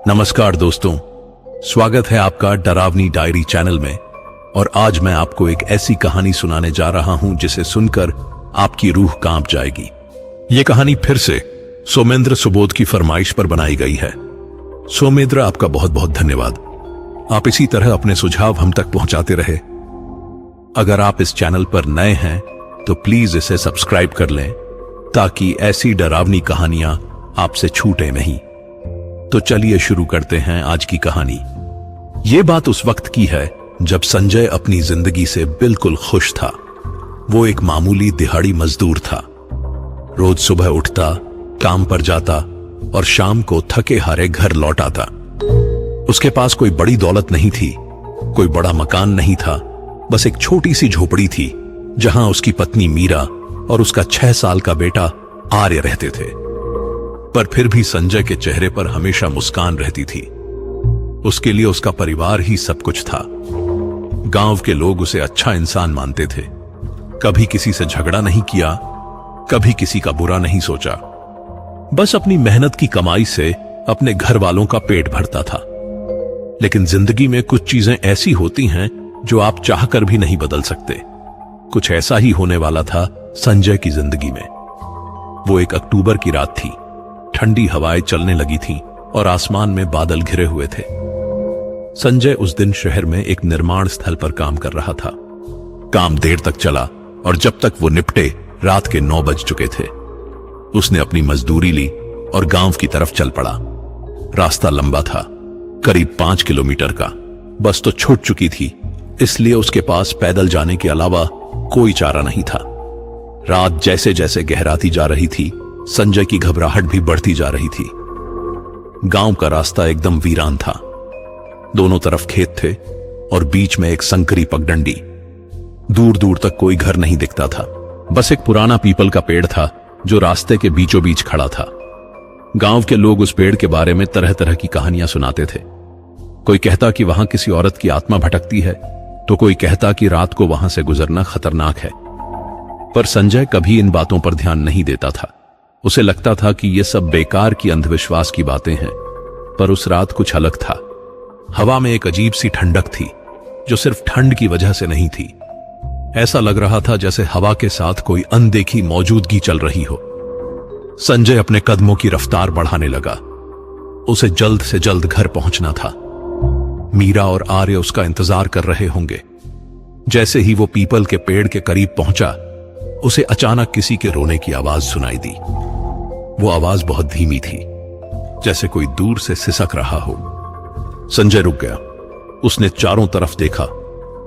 नमस्कार दोस्तों, स्वागत है आपका डरावनी डायरी चैनल में। और आज मैं आपको एक ऐसी कहानी सुनाने जा रहा हूं जिसे सुनकर आपकी रूह कांप जाएगी। यह कहानी फिर से सोमेंद्र सुबोध की फरमाइश पर बनाई गई है। सोमेंद्र, आपका बहुत बहुत धन्यवाद। आप इसी तरह अपने सुझाव हम तक पहुंचाते रहे। अगर आप इस चैनल पर नए हैं तो प्लीज इसे सब्सक्राइब कर लें ताकि ऐसी डरावनी कहानियां आपसे छूटे नहीं। तो चलिए शुरू करते हैं आज की कहानी। यह बात उस वक्त की है जब संजय अपनी जिंदगी से बिल्कुल खुश था। वो एक मामूली दिहाड़ी मजदूर था। रोज सुबह उठता, काम पर जाता और शाम को थके हारे घर लौट आता। उसके पास कोई बड़ी दौलत नहीं थी, कोई बड़ा मकान नहीं था, बस एक छोटी सी झोपड़ी थी जहां उसकी पत्नी मीरा और उसका 6 साल का बेटा आर्य रहते थे। पर फिर भी संजय के चेहरे पर हमेशा मुस्कान रहती थी। उसके लिए उसका परिवार ही सब कुछ था। गांव के लोग उसे अच्छा इंसान मानते थे। कभी किसी से झगड़ा नहीं किया, कभी किसी का बुरा नहीं सोचा। बस अपनी मेहनत की कमाई से अपने घर वालों का पेट भरता था। लेकिन जिंदगी में कुछ चीजें ऐसी होती हैं जो आप चाहकर भी नहीं बदल सकते। कुछ ऐसा ही होने वाला था संजय की जिंदगी में। वो एक अक्टूबर की रात थी। ठंडी हवाएं चलने लगी थीं और आसमान में बादल घिरे हुए थे। संजय उस दिन शहर में एक निर्माण स्थल पर काम कर रहा था। काम देर तक चला और जब तक वो निपटे रात के 9 बज चुके थे। उसने अपनी मजदूरी ली और गांव की तरफ चल पड़ा। रास्ता लंबा था, करीब 5 किलोमीटर का। बस तो छूट चुकी थी, इसलिए उसके पास पैदल जाने के अलावा कोई चारा नहीं था। रात जैसे जैसे गहराती जा रही थी, संजय की घबराहट भी बढ़ती जा रही थी। गांव का रास्ता एकदम वीरान था। दोनों तरफ खेत थे और बीच में एक संकरी पगडंडी। दूर दूर तक कोई घर नहीं दिखता था। बस एक पुराना पीपल का पेड़ था जो रास्ते के बीचों बीच खड़ा था। गांव के लोग उस पेड़ के बारे में तरह तरह की कहानियां सुनाते थे। कोई कहता कि वहां किसी औरत की आत्मा भटकती है, तो कोई कहता कि रात को वहां से गुजरना खतरनाक है। पर संजय कभी इन बातों पर ध्यान नहीं देता था। उसे लगता था कि ये सब बेकार की अंधविश्वास की बातें हैं। पर उस रात कुछ अलग था। हवा में एक अजीब सी ठंडक थी जो सिर्फ ठंड की वजह से नहीं थी। ऐसा लग रहा था जैसे हवा के साथ कोई अनदेखी मौजूदगी चल रही हो। संजय अपने कदमों की रफ्तार बढ़ाने लगा। उसे जल्द से जल्द घर पहुंचना था। मीरा और आर्य उसका इंतजार कर रहे होंगे। जैसे ही वो पीपल के पेड़ के करीब पहुंचा, उसे अचानक किसी के रोने की आवाज सुनाई दी। वो आवाज बहुत धीमी थी, जैसे कोई दूर से सिसक रहा हो। संजय रुक गया। उसने चारों तरफ देखा,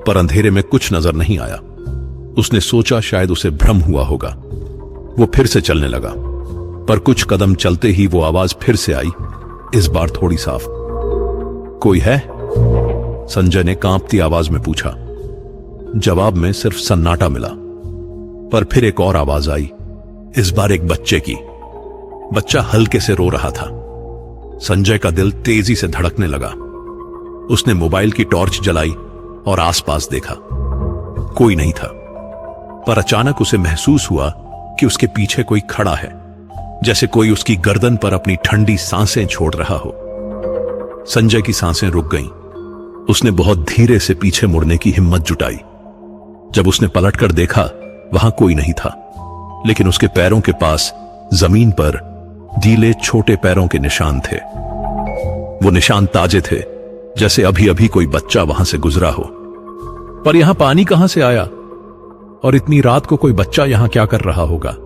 पर अंधेरे में कुछ नजर नहीं आया। उसने सोचा शायद उसे भ्रम हुआ होगा। वो फिर से चलने लगा, पर कुछ कदम चलते ही वो आवाज फिर से आई, इस बार थोड़ी साफ। कोई है? संजय ने कांपती आवाज में पूछा। जवाब में सिर्फ सन्नाटा मिला। पर फिर एक और आवाज आई, इस बार एक बच्चे की। बच्चा हल्के से रो रहा था। संजय का दिल तेजी से धड़कने लगा। उसने मोबाइल की टॉर्च जलाई और आसपास देखा। कोई नहीं था। पर अचानक उसे महसूस हुआ कि उसके पीछे कोई खड़ा है, जैसे कोई उसकी गर्दन पर अपनी ठंडी सांसें छोड़ रहा हो। संजय की सांसें रुक गईं। उसने बहुत धीरे से पीछे मुड़ने की हिम्मत जुटाई। जब उसने पलटकर देखा, वहां कोई नहीं था, लेकिन उसके पैरों के पास जमीन पर गीले छोटे पैरों के निशान थे। वो निशान ताजे थे, जैसे अभी अभी कोई बच्चा वहां से गुजरा हो। पर यहां पानी कहां से आया? और इतनी रात को कोई बच्चा यहां क्या कर रहा होगा?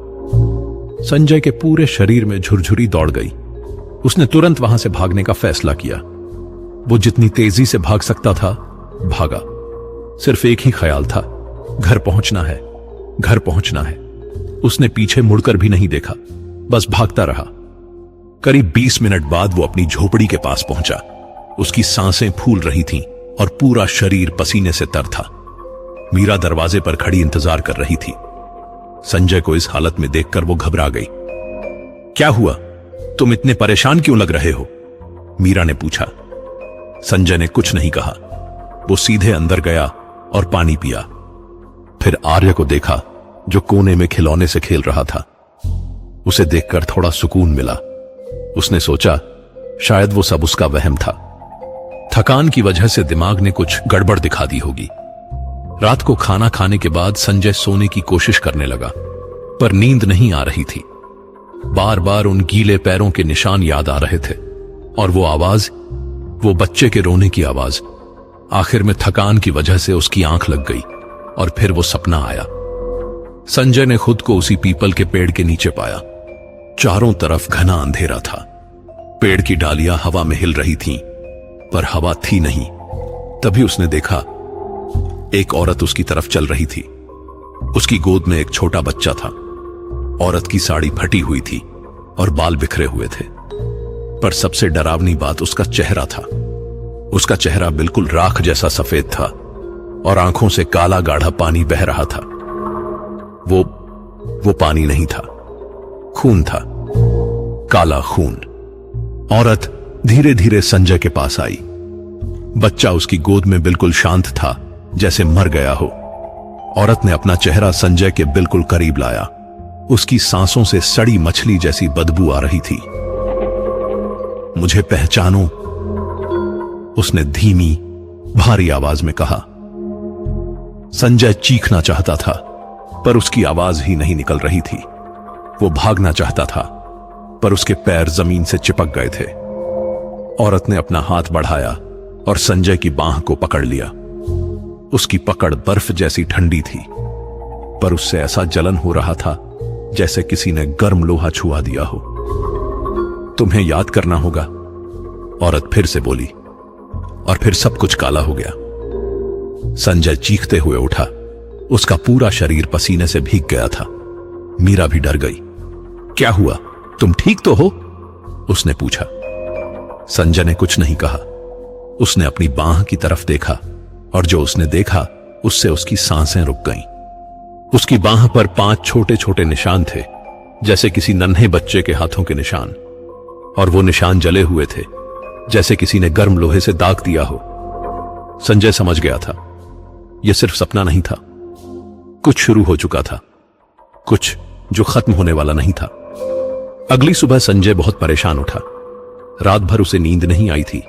संजय के पूरे शरीर में झुरझुरी दौड़ गई। उसने तुरंत वहां से भागने का फैसला किया। वो जितनी तेजी से भाग सकता था, भागा। सिर्फ एक ही ख्याल था, घर पहुंचना है, घर पहुंचना है। उसने पीछे मुड़कर भी नहीं देखा, बस भागता रहा। करीब 20 मिनट बाद वो अपनी झोपड़ी के पास पहुंचा। उसकी सांसें फूल रही थीं और पूरा शरीर पसीने से तर था। मीरा दरवाजे पर खड़ी इंतजार कर रही थी। संजय को इस हालत में देखकर वो घबरा गई। क्या हुआ? तुम इतने परेशान क्यों लग रहे हो? मीरा ने पूछा। संजय ने कुछ नहीं कहा। वो सीधे अंदर गया और पानी पिया। फिर आर्य को देखा जो कोने में खिलौने से खेल रहा था। उसे देखकर थोड़ा सुकून मिला। उसने सोचा शायद वो सब उसका वहम था। थकान की वजह से दिमाग ने कुछ गड़बड़ दिखा दी होगी। रात को खाना खाने के बाद संजय सोने की कोशिश करने लगा, पर नींद नहीं आ रही थी। बार बार उन गीले पैरों के निशान याद आ रहे थे और वो आवाज, वो बच्चे के रोने की आवाज। आखिर में थकान की वजह से उसकी आंख लग गई और फिर वो सपना आया। संजय ने खुद को उसी पीपल के पेड़ के नीचे पाया। चारों तरफ घना अंधेरा था। पेड़ की डालियां हवा में हिल रही थीं, पर हवा थी नहीं। तभी उसने देखा एक औरत उसकी तरफ चल रही थी। उसकी गोद में एक छोटा बच्चा था। औरत की साड़ी फटी हुई थी और बाल बिखरे हुए थे, पर सबसे डरावनी बात उसका चेहरा था। उसका चेहरा बिल्कुल राख जैसा सफेद था और आंखों से काला गाढ़ा पानी बह रहा था। वो पानी नहीं था, खून था, काला खून। औरत धीरे धीरे संजय के पास आई। बच्चा उसकी गोद में बिल्कुल शांत था, जैसे मर गया हो। औरत ने अपना चेहरा संजय के बिल्कुल करीब लाया। उसकी सांसों से सड़ी मछली जैसी बदबू आ रही थी। मुझे पहचानो, उसने धीमी भारी आवाज में कहा। संजय चीखना चाहता था, पर उसकी आवाज ही नहीं निकल रही थी। वो भागना चाहता था, पर उसके पैर जमीन से चिपक गए थे। औरत ने अपना हाथ बढ़ाया और संजय की बांह को पकड़ लिया। उसकी पकड़ बर्फ जैसी ठंडी थी, पर उससे ऐसा जलन हो रहा था जैसे किसी ने गर्म लोहा छुआ दिया हो। तुम्हें याद करना होगा, औरत फिर से बोली, और फिर सब कुछ काला हो गया। संजय चीखते हुए उठा। उसका पूरा शरीर पसीने से भीग गया था। मीरा भी डर गई। क्या हुआ, तुम ठीक तो हो? उसने पूछा। संजय ने कुछ नहीं कहा। उसने अपनी बांह की तरफ देखा और जो उसने देखा उससे उसकी सांसें रुक गईं। उसकी बांह पर 5 छोटे छोटे निशान थे, जैसे किसी नन्हे बच्चे के हाथों के निशान, और वो निशान जले हुए थे, जैसे किसी ने गर्म लोहे से दाग दिया हो। संजय समझ गया था, यह सिर्फ सपना नहीं था। कुछ शुरू हो चुका था, कुछ जो खत्म होने वाला नहीं था। अगली सुबह संजय बहुत परेशान उठा। रात भर उसे नींद नहीं आई थी।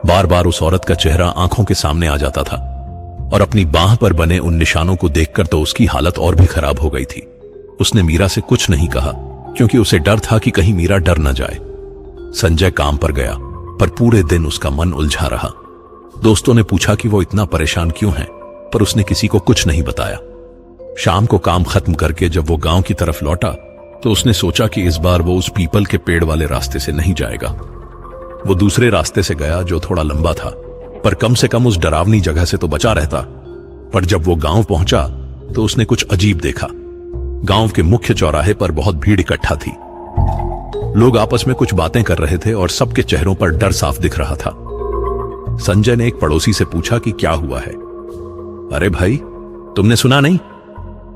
बार बार उस औरत का चेहरा आंखों के सामने आ जाता था और अपनी बांह पर बने उन निशानों को देखकर तो उसकी हालत और भी खराब हो गई थी। उसने मीरा से कुछ नहीं कहा, क्योंकि उसे डर था कि कहीं मीरा डर न जाए। संजय काम पर गया, पर पूरे दिन उसका मन उलझा रहा। दोस्तों ने पूछा कि वो इतना परेशान क्यों है, पर उसने किसी को कुछ नहीं बताया। शाम को काम खत्म करके जब वो गांव की तरफ लौटा, तो उसने सोचा कि इस बार वो उस पीपल के पेड़ वाले रास्ते से नहीं जाएगा। वो दूसरे रास्ते से गया जो थोड़ा लंबा था, पर कम से कम उस डरावनी जगह से तो बचा रहता। पर जब वो गांव पहुंचा तो उसने कुछ अजीब देखा। गांव के मुख्य चौराहे पर बहुत भीड़ इकट्ठा थी। लोग आपस में कुछ बातें कर रहे थे और सबके चेहरों पर डर साफ दिख रहा था। संजय ने एक पड़ोसी से पूछा कि क्या हुआ है। अरे भाई, तुमने सुना नहीं?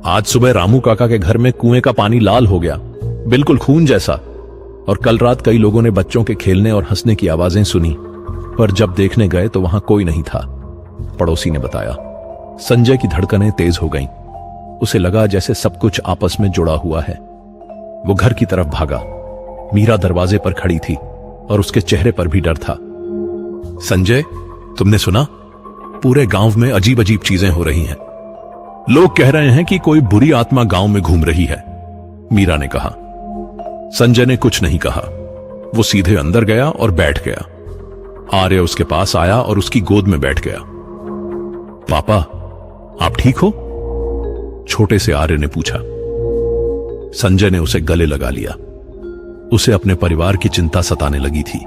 आज सुबह रामू काका के घर में कुएं का पानी लाल हो गया, बिल्कुल खून जैसा। और कल रात कई लोगों ने बच्चों के खेलने और हंसने की आवाजें सुनी, पर जब देखने गए तो वहां कोई नहीं था, पड़ोसी ने बताया। संजय की धड़कनें तेज हो गईं। उसे लगा जैसे सब कुछ आपस में जुड़ा हुआ है। वो घर की तरफ भागा। मीरा दरवाजे पर खड़ी थी और उसके चेहरे पर भी डर था। संजय, तुमने सुना? पूरे गांव में अजीब अजीब चीजें हो रही हैं। लोग कह रहे हैं कि कोई बुरी आत्मा गांव में घूम रही है, मीरा ने कहा। संजय ने कुछ नहीं कहा। वो सीधे अंदर गया और बैठ गया। आर्य उसके पास आया और उसकी गोद में बैठ गया। पापा, आप ठीक हो? छोटे से आर्य ने पूछा। संजय ने उसे गले लगा लिया। उसे अपने परिवार की चिंता सताने लगी थी।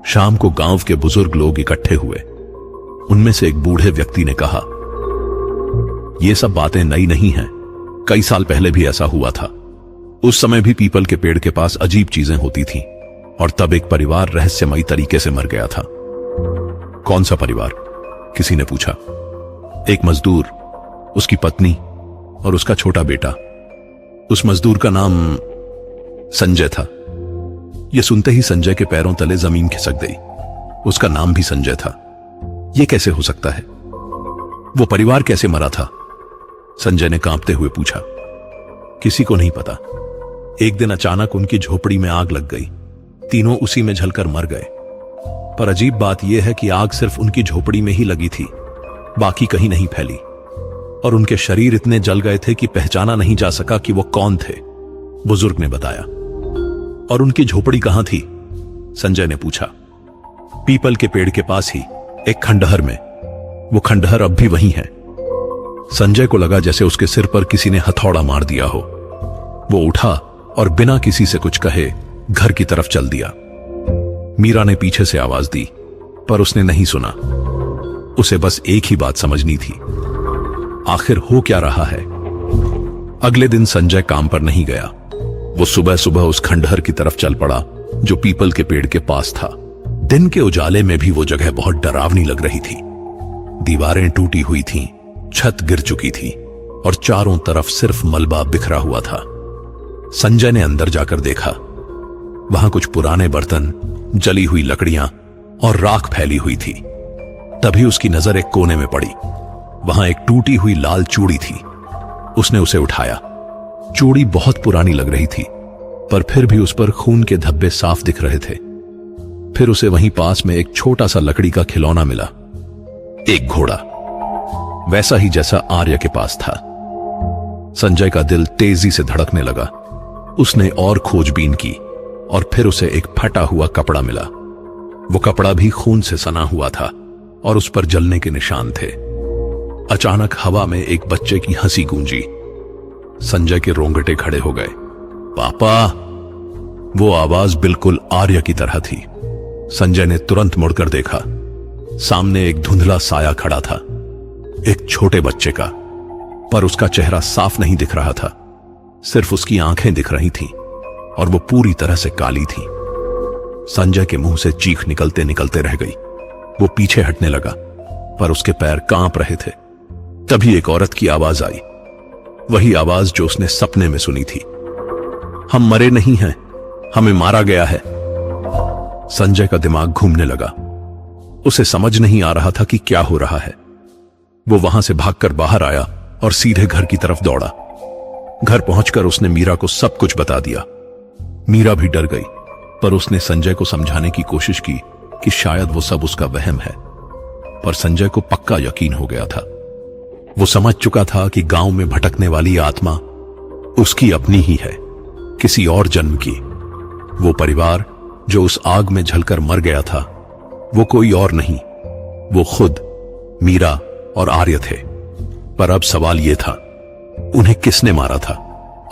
शाम को गांव के बुजुर्ग लोग इकट्ठे हुए। उनमें से एक बूढ़े व्यक्ति ने कहा, ये सब बातें नई नहीं हैं। कई साल पहले भी ऐसा हुआ था। उस समय भी पीपल के पेड़ के पास अजीब चीजें होती थीं, और तब एक परिवार रहस्यमयी तरीके से मर गया था। कौन सा परिवार? किसी ने पूछा। एक मजदूर, उसकी पत्नी और उसका छोटा बेटा। उस मजदूर का नाम संजय था। यह सुनते ही संजय के पैरों तले जमीन खिसक गई। उसका नाम भी संजय था। यह कैसे हो सकता है? वो परिवार कैसे मरा था? संजय ने कांपते हुए पूछा। किसी को नहीं पता। एक दिन अचानक उनकी झोपड़ी में आग लग गई। तीनों उसी में जलकर मर गए। पर अजीब बात यह है कि आग सिर्फ उनकी झोपड़ी में ही लगी थी, बाकी कहीं नहीं फैली, और उनके शरीर इतने जल गए थे कि पहचाना नहीं जा सका कि वो कौन थे, बुजुर्ग ने बताया। और उनकी झोपड़ी कहां थी? संजय ने पूछा। पीपल के पेड़ के पास ही, एक खंडहर में। वो खंडहर अब भी वहीं है। संजय को लगा जैसे उसके सिर पर किसी ने हथौड़ा मार दिया हो। वो उठा और बिना किसी से कुछ कहे घर की तरफ चल दिया। मीरा ने पीछे से आवाज दी, पर उसने नहीं सुना। उसे बस एक ही बात समझनी थी, आखिर हो क्या रहा है। अगले दिन संजय काम पर नहीं गया। वो सुबह सुबह उस खंडहर की तरफ चल पड़ा जो पीपल के पेड़ के पास था। दिन के उजाले में भी वो जगह बहुत डरावनी लग रही थी। दीवारें टूटी हुई थीं, छत गिर चुकी थी और चारों तरफ सिर्फ मलबा बिखरा हुआ था। संजय ने अंदर जाकर देखा। वहां कुछ पुराने बर्तन, जली हुई लकड़ियां और राख फैली हुई थी। तभी उसकी नजर एक कोने में पड़ी। वहां एक टूटी हुई लाल चूड़ी थी। उसने उसे उठाया। चूड़ी बहुत पुरानी लग रही थी, पर फिर भी उस पर खून के धब्बे साफ दिख रहे थे। फिर उसे वहीं पास में एक छोटा सा लकड़ी का खिलौना मिला, एक घोड़ा, वैसा ही जैसा आर्य के पास था। संजय का दिल तेजी से धड़कने लगा। उसने और खोजबीन की और फिर उसे एक फटा हुआ कपड़ा मिला। वो कपड़ा भी खून से सना हुआ था और उस पर जलने के निशान थे। अचानक हवा में एक बच्चे की हंसी गूंजी। संजय के रोंगटे खड़े हो गए। पापा! वो आवाज बिल्कुल आर्य की तरह थी। संजय ने तुरंत मुड़कर देखा। सामने एक धुंधला साया खड़ा था, एक छोटे बच्चे का, पर उसका चेहरा साफ नहीं दिख रहा था। सिर्फ उसकी आंखें दिख रही थीं और वो पूरी तरह से काली थी। संजय के मुंह से चीख निकलते निकलते रह गई। वो पीछे हटने लगा, पर उसके पैर कांप रहे थे। तभी एक औरत की आवाज आई, वही आवाज जो उसने सपने में सुनी थी। हम मरे नहीं हैं, हमें मारा गया है। संजय का दिमाग घूमने लगा। उसे समझ नहीं आ रहा था कि क्या हो रहा है। वो वहां से भागकर बाहर आया और सीधे घर की तरफ दौड़ा। घर पहुंचकर उसने मीरा को सब कुछ बता दिया। मीरा भी डर गई, पर उसने संजय को समझाने की कोशिश की कि शायद वो सब उसका वहम है। पर संजय को पक्का यकीन हो गया था। वो समझ चुका था कि गांव में भटकने वाली आत्मा उसकी अपनी ही है, किसी और जन्म की। वो परिवार जो उस आग में जलकर मर गया था, वो कोई और नहीं, वो खुद मीरा और आर्य थे। पर अब सवाल यह था, उन्हें किसने मारा था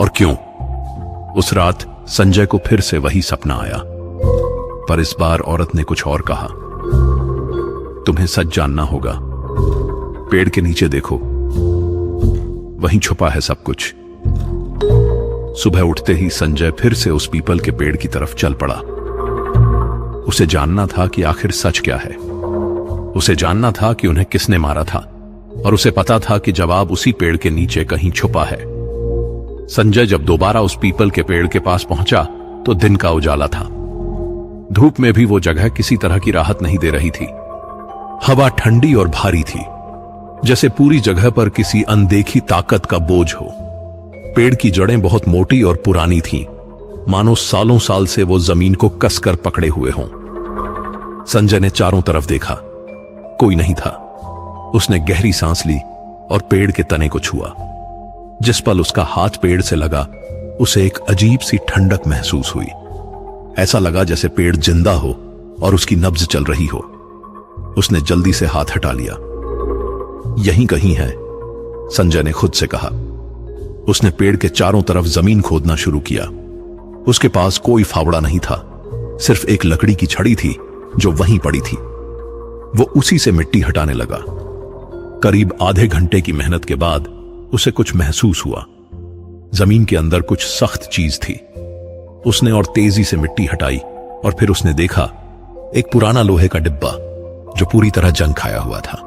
और क्यों? उस रात संजय को फिर से वही सपना आया, पर इस बार औरत ने कुछ और कहा। तुम्हें सच जानना होगा। पेड़ के नीचे देखो, वहीं छुपा है सब कुछ। सुबह उठते ही संजय फिर से उस पीपल के पेड़ की तरफ चल पड़ा। उसे जानना था कि आखिर सच क्या है। उसे जानना था कि उन्हें किसने मारा था, और उसे पता था कि जवाब उसी पेड़ के नीचे कहीं छुपा है। संजय जब दोबारा उस पीपल के पेड़ के पास पहुंचा तो दिन का उजाला था। धूप में भी वो जगह किसी तरह की राहत नहीं दे रही थी। हवा ठंडी और भारी थी, जैसे पूरी जगह पर किसी अनदेखी ताकत का बोझ हो। पेड़ की जड़ें बहुत मोटी और पुरानी थीं, मानो सालों साल से वो जमीन को कसकर पकड़े हुए हों। संजय ने चारों तरफ देखा, कोई नहीं था। उसने गहरी सांस ली और पेड़ के तने को छुआ। जिस पल उसका हाथ पेड़ से लगा, उसे एक अजीब सी ठंडक महसूस हुई। ऐसा लगा जैसे पेड़ जिंदा हो और उसकी नब्ज चल रही हो। उसने जल्दी से हाथ हटा लिया। यहीं कहीं है, संजय ने खुद से कहा। उसने पेड़ के चारों तरफ जमीन खोदना शुरू किया। उसके पास कोई फावड़ा नहीं था, सिर्फ एक लकड़ी की छड़ी थी जो वहीं पड़ी थी। वो उसी से मिट्टी हटाने लगा। करीब आधे घंटे की मेहनत के बाद उसे कुछ महसूस हुआ। जमीन के अंदर कुछ सख्त चीज थी। उसने और तेजी से मिट्टी हटाई और फिर उसने देखा एक पुराना लोहे का डिब्बा जो पूरी तरह जंग खाया हुआ था।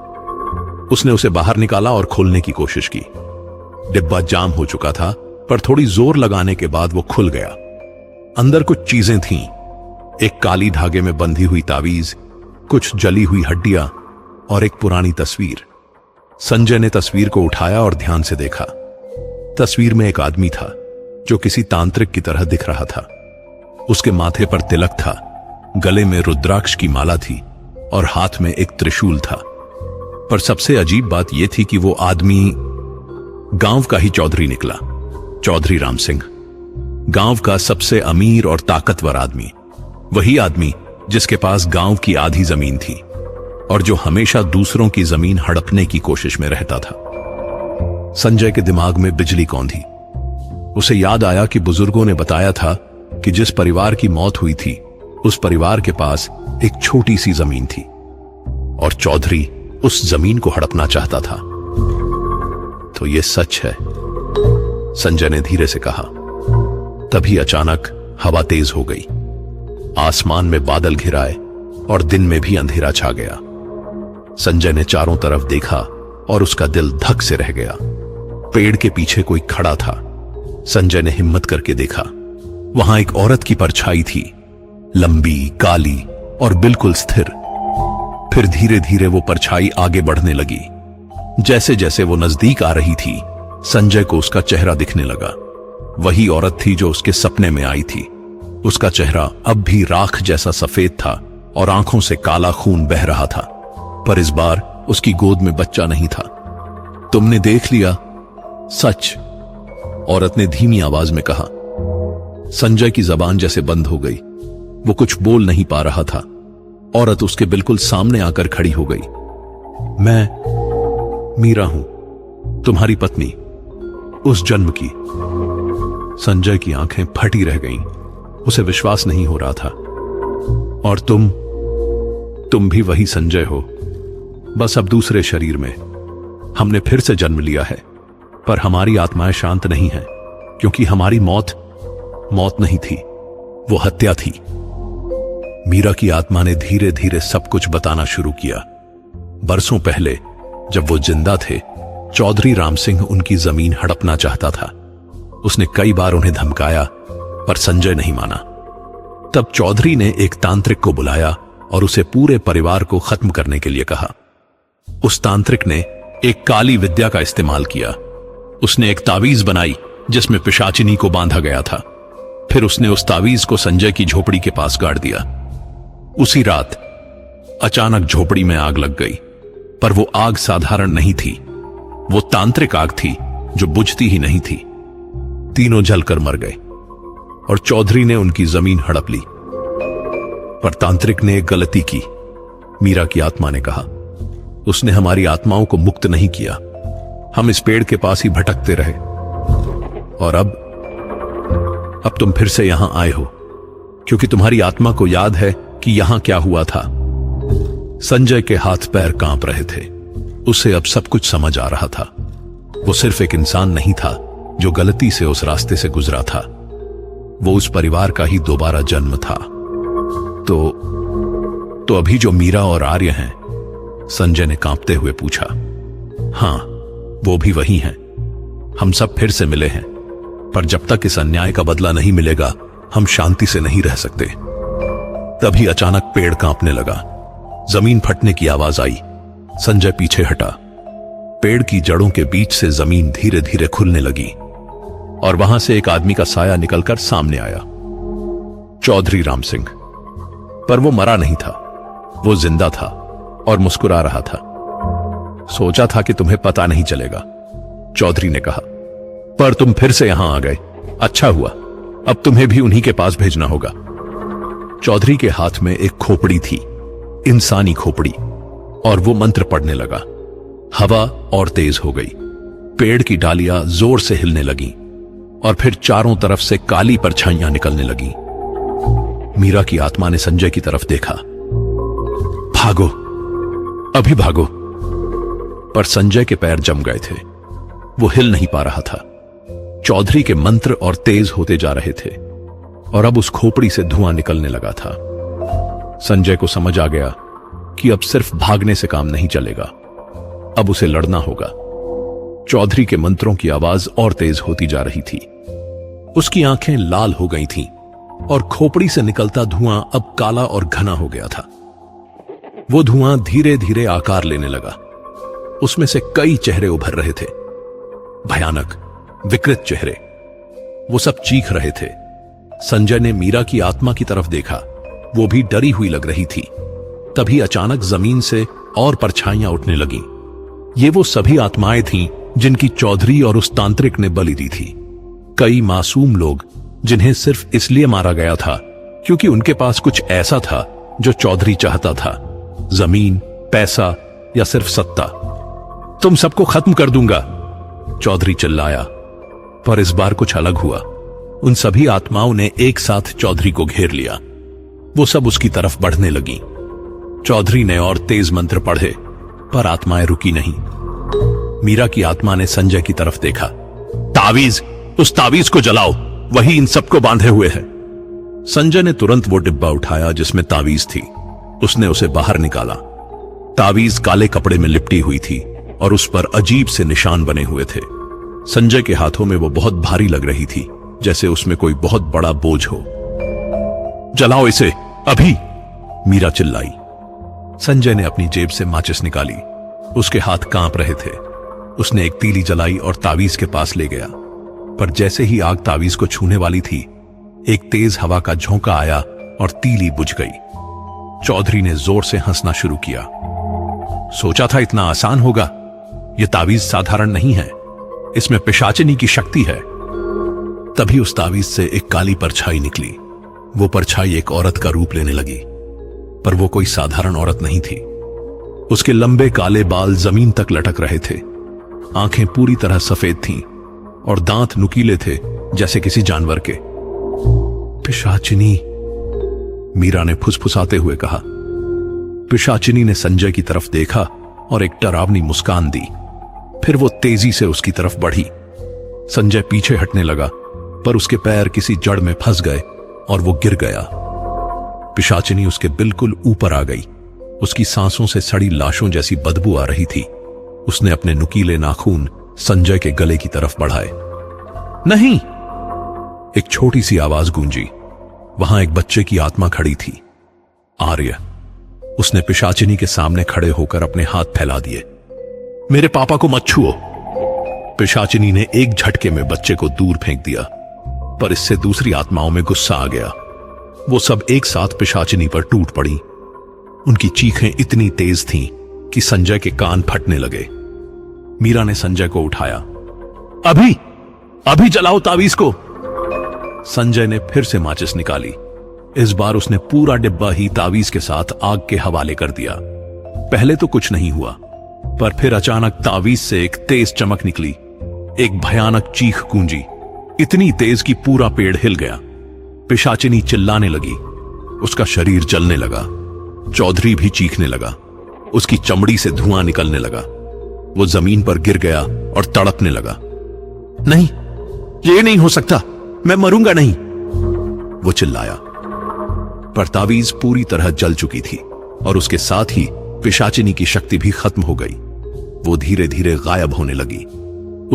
उसने उसे बाहर निकाला और खोलने की कोशिश की। डिब्बा जाम हो चुका था, पर थोड़ी जोर लगाने के बाद वो खुल गया। अंदर कुछ चीजें थीं, एक काली धागे में बंधी हुई तावीज, कुछ जली हुई हड्डियां और एक पुरानी तस्वीर। संजय ने तस्वीर को उठाया और ध्यान से देखा। तस्वीर में एक आदमी था जो किसी तांत्रिक की तरह दिख रहा था। उसके माथे पर तिलक था, गले में रुद्राक्ष की माला थी और हाथ में एक त्रिशूल था। पर सबसे अजीब बात यह थी कि वो आदमी गांव का ही चौधरी निकला, चौधरी राम सिंह, गांव का सबसे अमीर और ताकतवर आदमी, वही आदमी जिसके पास गांव की आधी जमीन थी और जो हमेशा दूसरों की जमीन हड़पने की कोशिश में रहता था। संजय के दिमाग में बिजली कौंधी। उसे याद आया कि बुजुर्गों ने बताया था कि जिस परिवार की मौत हुई थी उस परिवार के पास एक छोटी सी जमीन थी और चौधरी उस जमीन को हड़पना चाहता था। तो यह सच है, संजय ने धीरे से कहा। तभी अचानक हवा तेज हो गई, आसमान में बादल घिराए और दिन में भी अंधेरा छा गया। संजय ने चारों तरफ देखा और उसका दिल धक से रह गया। पेड़ के पीछे कोई खड़ा था। संजय ने हिम्मत करके देखा, वहां एक औरत की परछाई थी, लंबी, काली और बिल्कुल स्थिर। फिर धीरे धीरे वो परछाई आगे बढ़ने लगी। जैसे जैसे वो नजदीक आ रही थी, संजय को उसका चेहरा दिखने लगा। वही औरत थी जो उसके सपने में आई थी। उसका चेहरा अब भी राख जैसा सफेद था और आंखों से काला खून बह रहा था, पर इस बार उसकी गोद में बच्चा नहीं था। तुमने देख लिया? सच, औरत ने धीमी आवाज में कहा। संजय की जबान जैसे बंद हो गई, वो कुछ बोल नहीं पा रहा था। औरत उसके बिल्कुल सामने आकर खड़ी हो गई। मैं मीरा हूं, तुम्हारी पत्नी, उस जन्म की। संजय की आंखें फटी रह गईं, उसे विश्वास नहीं हो रहा था। और तुम भी वही संजय हो, बस अब दूसरे शरीर में। हमने फिर से जन्म लिया है, पर हमारी आत्माएं शांत नहीं हैं, क्योंकि हमारी मौत नहीं थी, वो हत्या थी। मीरा की आत्मा ने धीरे धीरे सब कुछ बताना शुरू किया। बरसों पहले जब वो जिंदा थे, चौधरी राम सिंह उनकी जमीन हड़पना चाहता था। उसने कई बार उन्हें धमकाया, पर संजय नहीं माना। तब चौधरी ने एक तांत्रिक को बुलाया और उसे पूरे परिवार को खत्म करने के लिए कहा। उस तांत्रिक ने एक काली विद्या का इस्तेमाल किया। उसने एक तावीज बनाई जिसमें पिशाचिनी को बांधा गया था। फिर उसने उस तावीज को संजय की झोपड़ी के पास गाड़ दिया। उसी रात अचानक झोपड़ी में आग लग गई, पर वो आग साधारण नहीं थी, वो तांत्रिक आग थी जो बुझती ही नहीं थी। तीनों जलकर मर गए और चौधरी ने उनकी जमीन हड़प ली। पर तांत्रिक ने एक गलती की, मीरा की आत्मा ने कहा। उसने हमारी आत्माओं को मुक्त नहीं किया। हम इस पेड़ के पास ही भटकते रहे। और अब तुम फिर से यहां आए हो, क्योंकि तुम्हारी आत्मा को याद है कि यहां क्या हुआ था। संजय के हाथ पैर कांप रहे थे। उसे अब सब कुछ समझ आ रहा था। वो सिर्फ एक इंसान नहीं था जो गलती से उस रास्ते से गुजरा था, वो उस परिवार का ही दोबारा जन्म था। तो अभी जो मीरा और आर्य हैं? संजय ने कांपते हुए पूछा। हां, वो भी वही हैं। हम सब फिर से मिले हैं, पर जब तक इस अन्याय का बदला नहीं मिलेगा, हम शांति से नहीं रह सकते। तभी अचानक पेड़ कांपने लगा, जमीन फटने की आवाज आई। संजय पीछे हटा। पेड़ की जड़ों के बीच से जमीन धीरे धीरे खुलने लगी और वहां से एक आदमी का साया निकलकर सामने आया। चौधरी राम सिंह। पर वो मरा नहीं था, वो जिंदा था और मुस्कुरा रहा था। सोचा था कि तुम्हें पता नहीं चलेगा, चौधरी ने कहा, पर तुम फिर से यहां आ गए। अच्छा हुआ, अब तुम्हें भी उन्हीं के पास भेजना होगा। चौधरी के हाथ में एक खोपड़ी थी, इंसानी खोपड़ी, और वो मंत्र पढ़ने लगा। हवा और तेज हो गई, पेड़ की डालियां जोर से हिलने लगीं और फिर चारों तरफ से काली परछाइयां निकलने लगीं। मीरा की आत्मा ने संजय की तरफ देखा। भागो, अभी भागो। पर संजय के पैर जम गए थे, वो हिल नहीं पा रहा था। चौधरी के मंत्र और तेज होते जा रहे थे और अब उस खोपड़ी से धुआं निकलने लगा था। संजय को समझ आ गया कि अब सिर्फ भागने से काम नहीं चलेगा, अब उसे लड़ना होगा। चौधरी के मंत्रों की आवाज और तेज होती जा रही थी। उसकी आंखें लाल हो गई थीं और खोपड़ी से निकलता धुआं अब काला और घना हो गया था। वो धुआं धीरे धीरे आकार लेने लगा। उसमें से कई चेहरे उभर रहे थे, भयानक, विकृत चेहरे। वो सब चीख रहे थे, संजय ने मीरा की आत्मा की तरफ देखा। वो भी डरी हुई लग रही थी। तभी अचानक जमीन से और परछाइयां उठने लगीं। ये वो सभी आत्माएं थीं जिनकी चौधरी और उस तांत्रिक ने बलि दी थी। कई मासूम लोग जिन्हें सिर्फ इसलिए मारा गया था क्योंकि उनके पास कुछ ऐसा था जो चौधरी चाहता था, जमीन, पैसा या सिर्फ सत्ता। तुम सबको खत्म कर दूंगा, चौधरी चिल्लाया। पर इस बार कुछ अलग हुआ। उन सभी आत्माओं ने एक साथ चौधरी को घेर लिया। वो सब उसकी तरफ बढ़ने लगी। चौधरी ने और तेज मंत्र पढ़े, पर आत्माएं रुकी नहीं। मीरा की आत्मा ने संजय की तरफ देखा। तावीज, उस तावीज को जलाओ, वही इन सबको बांधे हुए है। संजय ने तुरंत वो डिब्बा उठाया जिसमें तावीज थी। उसने उसे बाहर निकाला। तावीज काले कपड़े में लिपटी हुई थी और उस पर अजीब से निशान बने हुए थे। संजय के हाथों में वो बहुत भारी लग रही थी, जैसे उसमें कोई बहुत बड़ा बोझ हो। जलाओ इसे अभी, मीरा चिल्लाई। संजय ने अपनी जेब से माचिस निकाली। उसके हाथ कांप रहे थे। उसने एक तीली जलाई और तावीज के पास ले गया। पर जैसे ही आग तावीज को छूने वाली थी, एक तेज हवा का झोंका आया और तीली बुझ गई। चौधरी ने जोर से हंसना शुरू किया। सोचा था इतना आसान होगा। यह तावीज साधारण नहीं है, इसमें पिशाचिनी की शक्ति है। तभी उस तावीज से एक काली परछाई निकली। वो परछाई एक औरत का रूप लेने लगी, पर वो कोई साधारण औरत नहीं थी। उसके लंबे काले बाल जमीन तक लटक रहे थे। आंखें पूरी तरह सफेद थीं और दांत नुकीले थे जैसे किसी जानवर के। पिशाचिनी, मीरा ने फुसफुसाते हुए कहा। पिशाचिनी ने संजय की तरफ देखा और एक डरावनी मुस्कान दी। फिर वो तेजी से उसकी तरफ बढ़ी। संजय पीछे हटने लगा, पर उसके पैर किसी जड़ में फंस गए और वो गिर गया। पिशाचिनी उसके बिल्कुल ऊपर आ गई। उसकी सांसों से सड़ी लाशों जैसी बदबू आ रही थी। उसने अपने नुकीले नाखून संजय के गले की तरफ बढ़ाए। नहीं! एक छोटी सी आवाज गूंजी। वहां एक बच्चे की आत्मा खड़ी थी, आर्य। उसने पिशाचिनी के सामने खड़े होकर अपने हाथ फैला दिए। मेरे पापा को मत छुओ। पिशाचिनी ने एक झटके में बच्चे को दूर फेंक दिया, पर इससे दूसरी आत्माओं में गुस्सा आ गया। वो सब एक साथ पिशाचिनी पर टूट पड़ी। उनकी चीखें इतनी तेज थीं कि संजय के कान फटने लगे। मीरा ने संजय को उठाया। अभी अभी जलाओ तावीज को। संजय ने फिर से माचिस निकाली। इस बार उसने पूरा डिब्बा ही तावीज के साथ आग के हवाले कर दिया। पहले तो कुछ नहीं हुआ, पर फिर अचानक तावीज से एक तेज चमक निकली। एक भयानक चीख गूंजी, इतनी तेज कि पूरा पेड़ हिल गया। पिशाचिनी चिल्लाने लगी। उसका शरीर जलने लगा। चौधरी भी चीखने लगा। उसकी चमड़ी से धुआं निकलने लगा। वो जमीन पर गिर गया और तड़पने लगा। नहीं, ये नहीं हो सकता, मैं मरूंगा नहीं, वो चिल्लाया। पर तावीज पूरी तरह जल चुकी थी और उसके साथ ही पिशाचिनी की शक्ति भी खत्म हो गई। वो धीरे धीरे गायब होने लगी।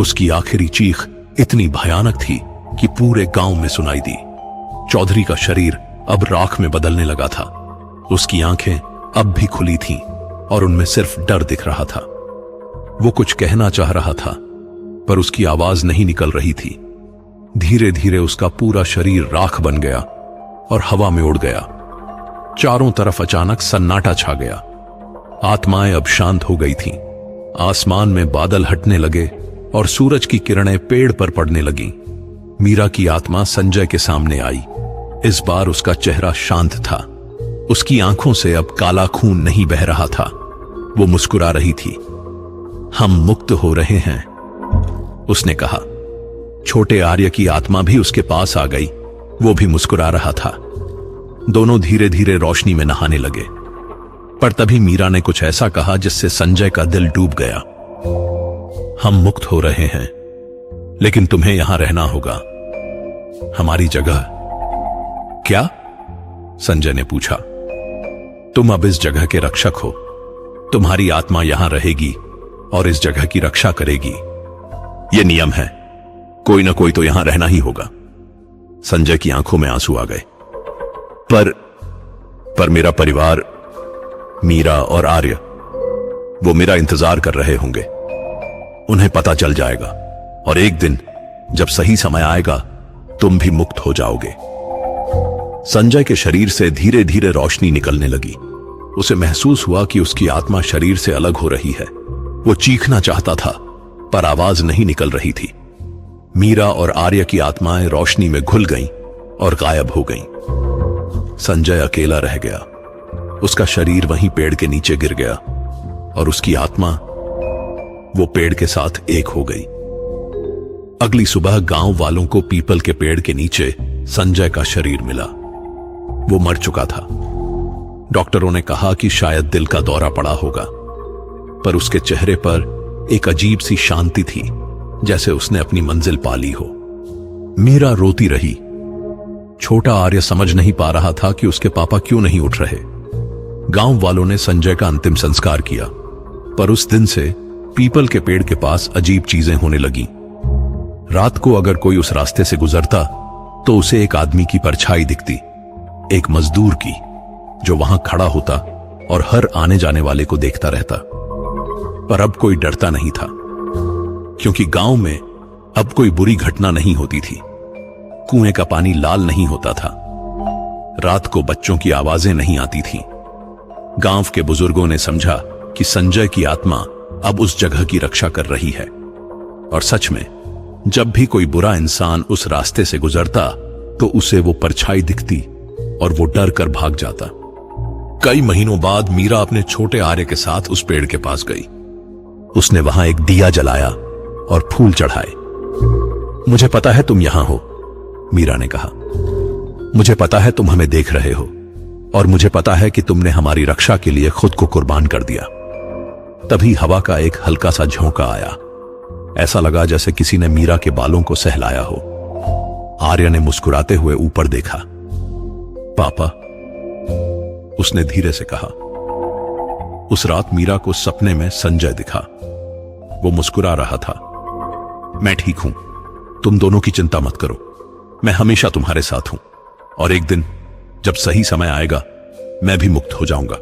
उसकी आखिरी चीख इतनी भयानक थी कि पूरे गांव में सुनाई दी। चौधरी का शरीर अब राख में बदलने लगा था। उसकी आंखें अब भी खुली थीं और उनमें सिर्फ डर दिख रहा था। वो कुछ कहना चाह रहा था, पर उसकी आवाज नहीं निकल रही थी। धीरे धीरे उसका पूरा शरीर राख बन गया और हवा में उड़ गया। चारों तरफ अचानक सन्नाटा छा गया। आत्माएं अब शांत हो गई थीं। आसमान में बादल हटने लगे और सूरज की किरणें पेड़ पर पड़ने लगीं। मीरा की आत्मा संजय के सामने आई। इस बार उसका चेहरा शांत था। उसकी आंखों से अब काला खून नहीं बह रहा था। वो मुस्कुरा रही थी। हम मुक्त हो रहे हैं, उसने कहा। छोटे आर्य की आत्मा भी उसके पास आ गई। वो भी मुस्कुरा रहा था। दोनों धीरे धीरे रोशनी में नहाने लगे। पर तभी मीरा ने कुछ ऐसा कहा जिससे संजय का दिल डूब गया। हम मुक्त हो रहे हैं, लेकिन तुम्हें यहां रहना होगा, हमारी जगह। क्या? संजय ने पूछा। तुम अब इस जगह के रक्षक हो। तुम्हारी आत्मा यहां रहेगी और इस जगह की रक्षा करेगी। यह नियम है। कोई ना कोई तो यहां रहना ही होगा। संजय की आंखों में आंसू आ गए। पर मेरा परिवार, मीरा और आर्य, वो मेरा इंतजार कर रहे होंगे। उन्हें पता चल जाएगा और एक दिन जब सही समय आएगा तुम भी मुक्त हो जाओगे। संजय के शरीर से धीरे धीरे रोशनी निकलने लगी। उसे महसूस हुआ कि उसकी आत्मा शरीर से अलग हो रही है। वो चीखना चाहता था पर आवाज नहीं निकल रही थी। मीरा और आर्य की आत्माएं रोशनी में घुल गईं और गायब हो गईं। संजय अकेला रह गया। उसका शरीर वहीं पेड़ के नीचे गिर गया और उसकी आत्मा वो पेड़ के साथ एक हो गई। अगली सुबह गांव वालों को पीपल के पेड़ के नीचे संजय का शरीर मिला। वो मर चुका था। डॉक्टरों ने कहा कि शायद दिल का दौरा पड़ा होगा, पर उसके चेहरे पर एक अजीब सी शांति थी, जैसे उसने अपनी मंजिल पा ली हो। मीरा रोती रही। छोटा आर्य समझ नहीं पा रहा था कि उसके पापा क्यों नहीं उठ रहे। गांव वालों ने संजय का अंतिम संस्कार किया, पर उस दिन से पीपल के पेड़ के पास अजीब चीजें होने लगीं। रात को अगर कोई उस रास्ते से गुजरता तो उसे एक आदमी की परछाई दिखती, एक मजदूर की, जो वहां खड़ा होता और हर आने जाने वाले को देखता रहता। पर अब कोई डरता नहीं था, क्योंकि गांव में अब कोई बुरी घटना नहीं होती थी। कुएं का पानी लाल नहीं होता था। रात को बच्चों की आवाजें नहीं आती थीं। गांव के बुजुर्गों ने समझा कि संजय की आत्मा अब उस जगह की रक्षा कर रही है। और सच में जब भी कोई बुरा इंसान उस रास्ते से गुजरता तो उसे वो परछाई दिखती और वो डर कर भाग जाता। कई महीनों बाद मीरा अपने छोटे आर्य के साथ उस पेड़ के पास गई। उसने वहां एक दिया जलाया और फूल चढ़ाए। मुझे पता है तुम यहां हो, मीरा ने कहा। मुझे पता है तुम हमें देख रहे हो, और मुझे पता है कि तुमने हमारी रक्षा के लिए खुद को कुर्बान कर दिया। तभी हवा का एक हल्का सा झोंका आया। ऐसा लगा जैसे किसी ने मीरा के बालों को सहलाया हो। आर्य ने मुस्कुराते हुए ऊपर देखा। पापा, उसने धीरे से कहा। उस रात मीरा को सपने में संजय दिखा। वो मुस्कुरा रहा था। मैं ठीक हूं, तुम दोनों की चिंता मत करो, मैं हमेशा तुम्हारे साथ हूं, और एक दिन जब सही समय आएगा मैं भी मुक्त हो जाऊंगा।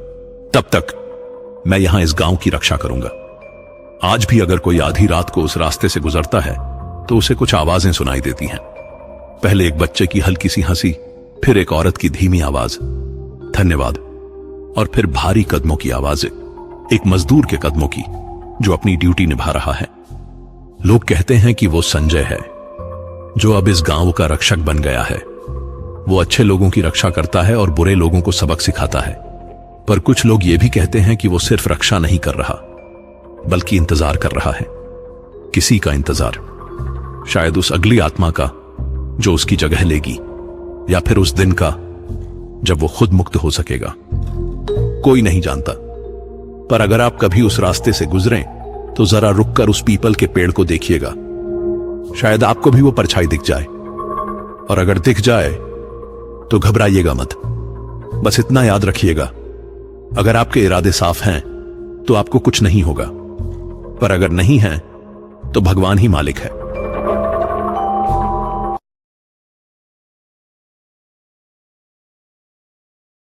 तब तक मैं यहां इस गांव की रक्षा करूंगा। आज भी अगर कोई आधी रात को उस रास्ते से गुजरता है तो उसे कुछ आवाजें सुनाई देती हैं। पहले एक बच्चे की हल्की सी हंसी, फिर एक औरत की धीमी आवाज, धन्यवाद, और फिर भारी कदमों की आवाजें, एक मजदूर के कदमों की जो अपनी ड्यूटी निभा रहा है। लोग कहते हैं कि वो संजय है, जो अब इस गांव का रक्षक बन गया है। वो अच्छे लोगों की रक्षा करता है और बुरे लोगों को सबक सिखाता है। पर कुछ लोग ये भी कहते हैं कि वो सिर्फ रक्षा नहीं कर रहा, बल्कि इंतजार कर रहा है। किसी का इंतजार, शायद उस अगली आत्मा का जो उसकी जगह लेगी, या फिर उस दिन का जब वो खुद मुक्त हो सकेगा। कोई नहीं जानता, पर अगर आप कभी उस रास्ते से गुजरें तो जरा रुककर उस पीपल के पेड़ को देखिएगा। शायद आपको भी वो परछाई दिख जाए, और अगर दिख जाए तो घबराइएगा मत। बस इतना याद रखिएगा, अगर आपके इरादे साफ हैं तो आपको कुछ नहीं होगा, पर अगर नहीं है तो भगवान ही मालिक है।